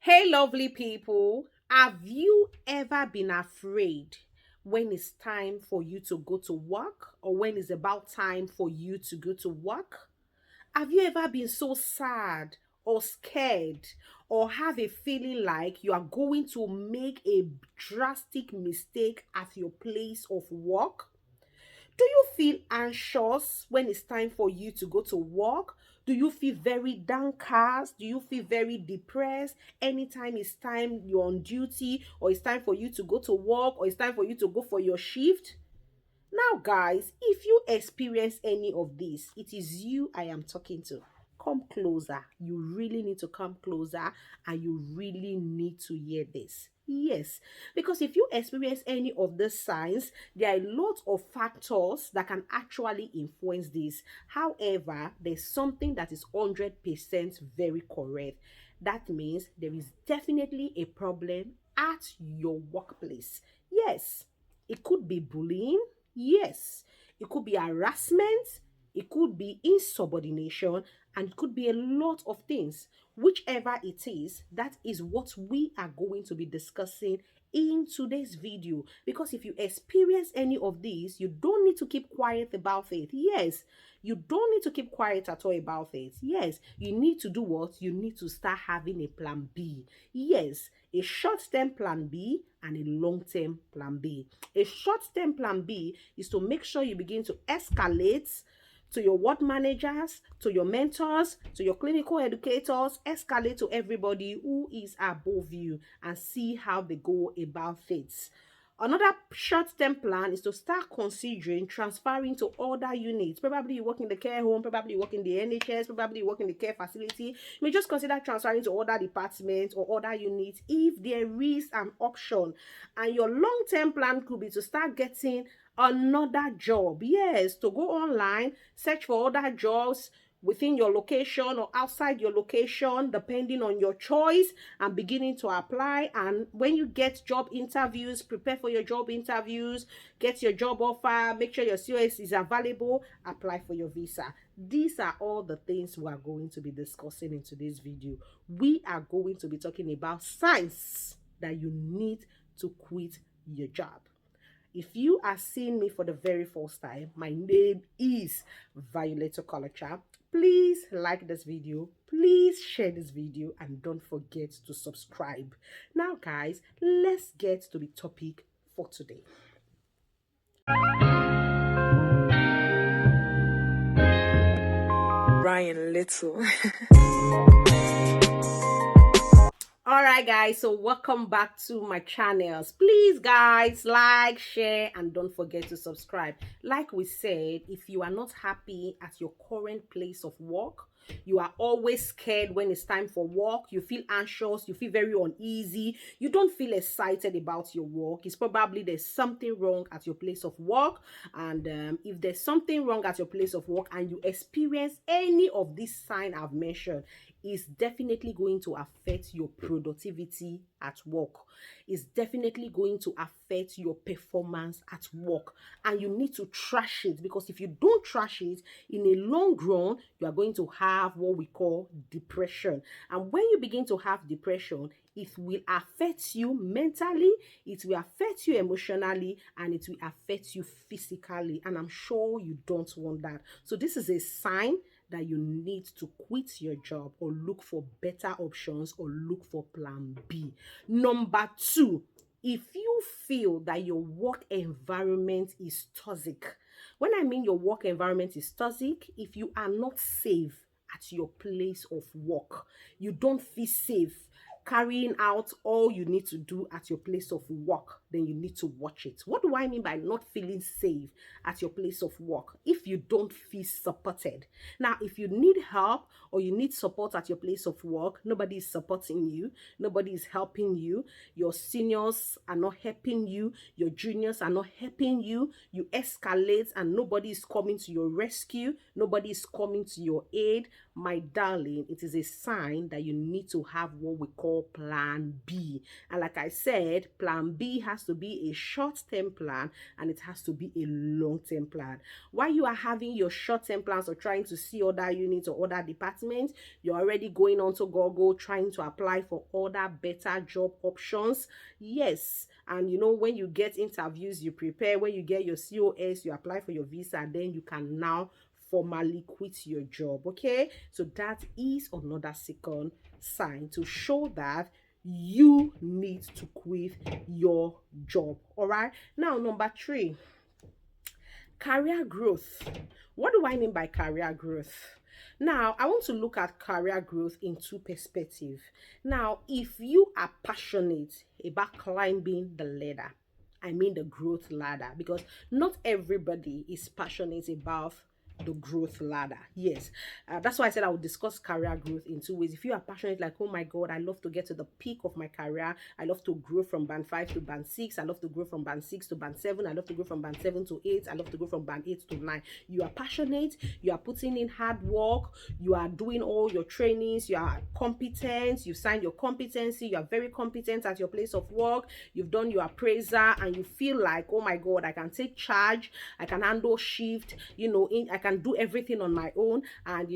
Hey, lovely people. Have you ever been afraid when it's time for you to go to work or when it's about time for you to go to work? Have you ever been so sad or scared or have a feeling like you are going to make a drastic mistake at your place of work? Do you feel anxious when it's time for you to go to work? Do you feel very downcast? Do you feel very depressed anytime it's time you're on duty or it's time for you to go to work or it's time for you to go for your shift? Now, guys, if you experience any of this, it is you I am talking to. Come closer. You really need to come closer and you really need to hear this. Yes, because if you experience any of the signs, there are a lot of factors that can actually influence this. However, there's something that is 100% very correct. That means there is definitely a problem at your workplace. Yes, it could be bullying. Yes, it could be harassment, it could be insubordination, and it could be a lot of things. Whichever it is, that is what we are going to be discussing in today's video. Because if you experience any of these, you don't need to keep quiet about it. Yes, you don't need to keep quiet at all about it. Yes, you need to do what? You need to start having a plan B. Yes, a short-term plan B and a long-term plan B. A short-term plan B is to make sure you begin to escalate to your ward managers, to your mentors, to your clinical educators, escalate to everybody who is above you and see how they go about it. Another short-term plan is to start considering transferring to other units. Probably you work in the care home, probably you work in the NHS, probably you work in the care facility. You may just consider transferring to other departments or other units if there is an option. And your long-term plan could be to start getting another job. Yes, to go online, search for other jobs within your location or outside your location, depending on your choice, and beginning to apply. And when you get job interviews, prepare for your job interviews, get your job offer, make sure your COS is available, apply for your visa. These are all the things we are going to be discussing in today's video. We are going to be talking about signs that you need to quit your job. If you are seeing me for the very first time, my name is Violet Okolocha. Please like this video, please share this video, and don't forget to subscribe. Now, guys, let's get to the topic for today. Ryan Little. Alright, guys, so welcome back to my channels. Please, guys, like, share, and don't forget to subscribe. Like we said, if you are not happy at your current place of work, you are always scared when it's time for work, you feel anxious, you feel very uneasy, you don't feel excited about your work, it's probably there's something wrong at your place of work. And if there's something wrong at your place of work and you experience any of these signs I've mentioned, is definitely going to affect your productivity at work. It's definitely going to affect your performance at work. And you need to trash it, because if you don't trash it, in a long run, you are going to have what we call depression. And when you begin to have depression, it will affect you mentally, it will affect you emotionally, and it will affect you physically. And I'm sure you don't want that. So this is a sign that you need to quit your job or look for better options or look for plan B. Number two, if you feel that your work environment is toxic. When I mean your work environment is toxic, if you are not safe at your place of work, you don't feel safe carrying out all you need to do at your place of work, then you need to watch it. What do I mean by not feeling safe at your place of work? If you don't feel supported. Now, if you need help or you need support at your place of work, nobody is supporting you, nobody is helping you, your seniors are not helping you, your juniors are not helping you, you escalate and nobody is coming to your rescue, nobody is coming to your aid, my darling, it is a sign that you need to have what we call plan B. And like I said, plan B has to be a short-term plan and it has to be a long-term plan. While you are having your short-term plans or trying to see other units or other departments, you're already going on to Google trying to apply for other better job options. Yes. And when you get interviews, you prepare. When you get your COS, you apply for your visa, then you can now formally quit your job. Okay, so that is another second sign to show that you need to quit your job. All right, now number 3, career growth. What do I mean by career growth? Now, I want to look at career growth in two perspectives. Now, if you are passionate about climbing the ladder, I mean the growth ladder, because not everybody is passionate about the growth ladder. Yes, that's why I said I would discuss career growth in two ways. If you are passionate, like, oh my God, I love to get to the peak of my career, I love to grow from band 5 to band 6, I love to grow from band 6 to band 7, I love to grow from band 7 to 8, I love to grow from band 8 to 9. You are passionate, you are putting in hard work, you are doing all your trainings, you are competent, you signed your competency, you are very competent at your place of work, you've done your appraiser, and you feel like, oh my God, I can take charge, I can handle shift, I can do everything on my own, and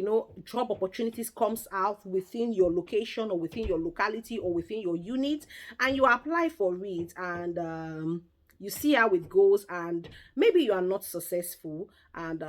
job opportunities comes out within your location or within your locality or within your unit, and you apply for it, and you see how it goes, and maybe you are not successful, and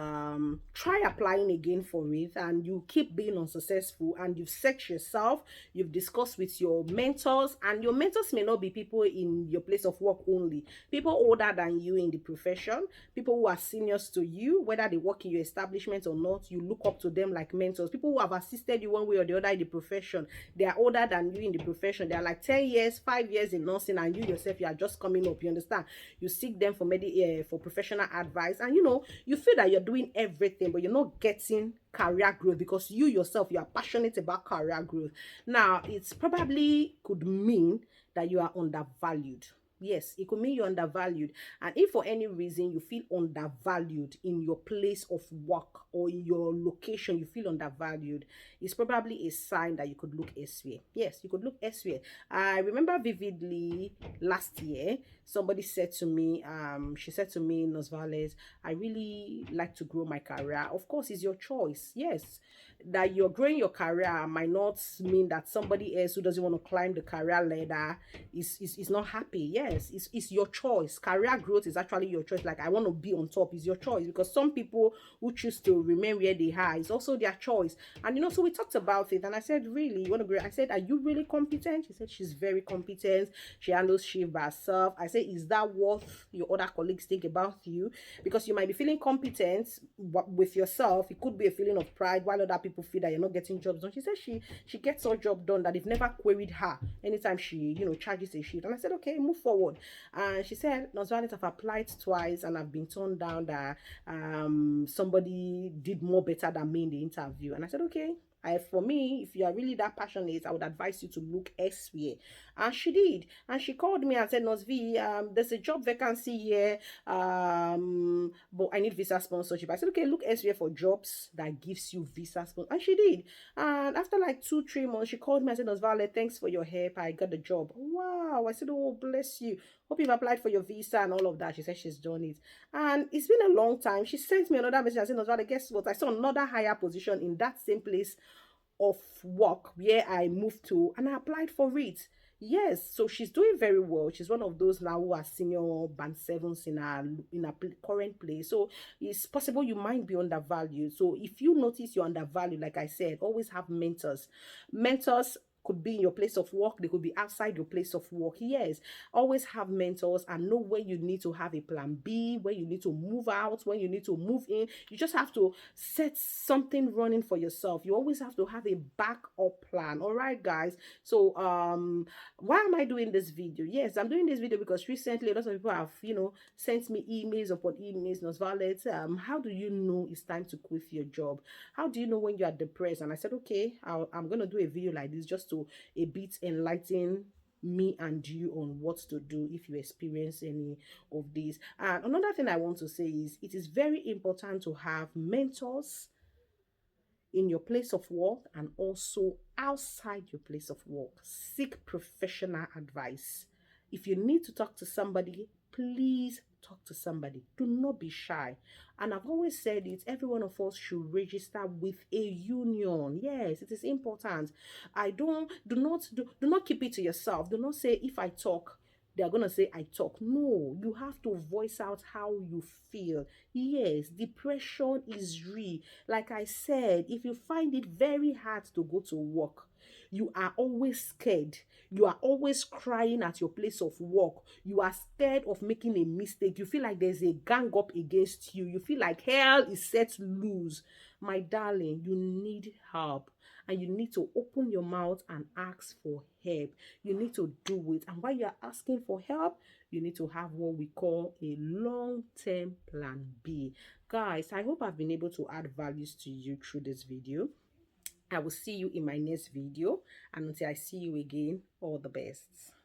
try applying again for it, and you keep being unsuccessful, and you've searched yourself, you've discussed with your mentors, and your mentors may not be people in your place of work only, people older than you in the profession, people who are seniors to you, whether they work in your establishment or not, you look up to them like mentors, people who have assisted you one way or the other in the profession. They are older than you in the profession, they are like 10 years, 5 years in nursing, and you yourself, you are just coming up, you understand? You seek them for professional advice, and you feel that you're doing everything, but you're not getting career growth because you yourself, you are passionate about career growth. Now, it's probably could mean that you are undervalued. Yes, it could mean you're undervalued. And if for any reason you feel undervalued in your place of work or in your location, you feel undervalued, it's probably a sign that you could look elsewhere. Yes, you could look elsewhere. I remember vividly last year, somebody said to me, she said to me, Nurse Vales, I really like to grow my career. Of course, it's your choice. Yes, that you're growing your career might not mean that somebody else who doesn't want to climb the career ladder is not happy. Yes, it's your choice. Career growth is actually your choice. Like, I want to be on top is your choice, because some people who choose to remain where they are, it's also their choice. And so we talked about it, and I said, really, you want to grow? I said, are you really competent? She said she's very competent, she handles shift by herself. I said, is that what your other colleagues think about you? Because you might be feeling competent with yourself, it could be a feeling of pride, while other people feel that you're not getting jobs done. She said she gets her job done, that they've never queried her anytime she charges a shift. And I said, okay, move forward. And she said, Nurse Violet, I've applied twice and I've been turned down, that somebody did more better than me in the interview. And I said, okay, for me, if you are really that passionate, I would advise you to look elsewhere. And she did. And she called me and said, Nurse V, there's a job vacancy here, but I need visa sponsorship. I said, okay, look elsewhere for jobs that gives you visa sponsorship. And she did. And after like 2-3 months, she called me and said, Nurse Violet, thanks for your help, I got the job. Wow. I said, oh, bless you, hope you've applied for your visa and all of that. She said she's done it. And it's been a long time. She sent me another message and said, Nurse Violet, guess what? I saw another higher position in that same place of work where I moved to, and I applied for it. Yes, so she's doing very well. She's one of those now who are senior band 7s in a current place. So it's possible you might be undervalued. So if you notice you're undervalued, like I said, always have mentors. Mentors could be in your place of work, they could be outside your place of work. Yes, always have mentors and know when you need to have a plan B, when you need to move out, when you need to move in. You just have to set something running for yourself. You always have to have a backup plan. All right, guys. So why am I doing this video? Yes, I'm doing this video because recently a lot of people have sent me emails upon emails. Nurse Violet, how do you know it's time to quit your job? How do you know when you are depressed? And I said, okay, I'm gonna do a video like this just to a bit enlighten me and you on what to do if you experience any of these. And another thing I want to say is it is very important to have mentors in your place of work and also outside your place of work. Seek professional advice. If you need to talk to somebody, please talk to somebody. Do not be shy. And I've always said it, every one of us should register with a union. Yes, it is important. I don't do not keep it to yourself. Do not say if I talk, they are going to say I talk. No, you have to voice out how you feel. Yes, depression is real. Like I said, if you find it very hard to go to work, you are always scared, you are always crying at your place of work, you are scared of making a mistake, you feel like there's a gang up against you, you feel like hell is set loose, my darling, you need help. And you need to open your mouth and ask for help. You need to do it. And while you're asking for help, you need to have what we call a long-term plan B. Guys, I hope I've been able to add values to you through this video. I will see you in my next video. And until I see you again, all the best.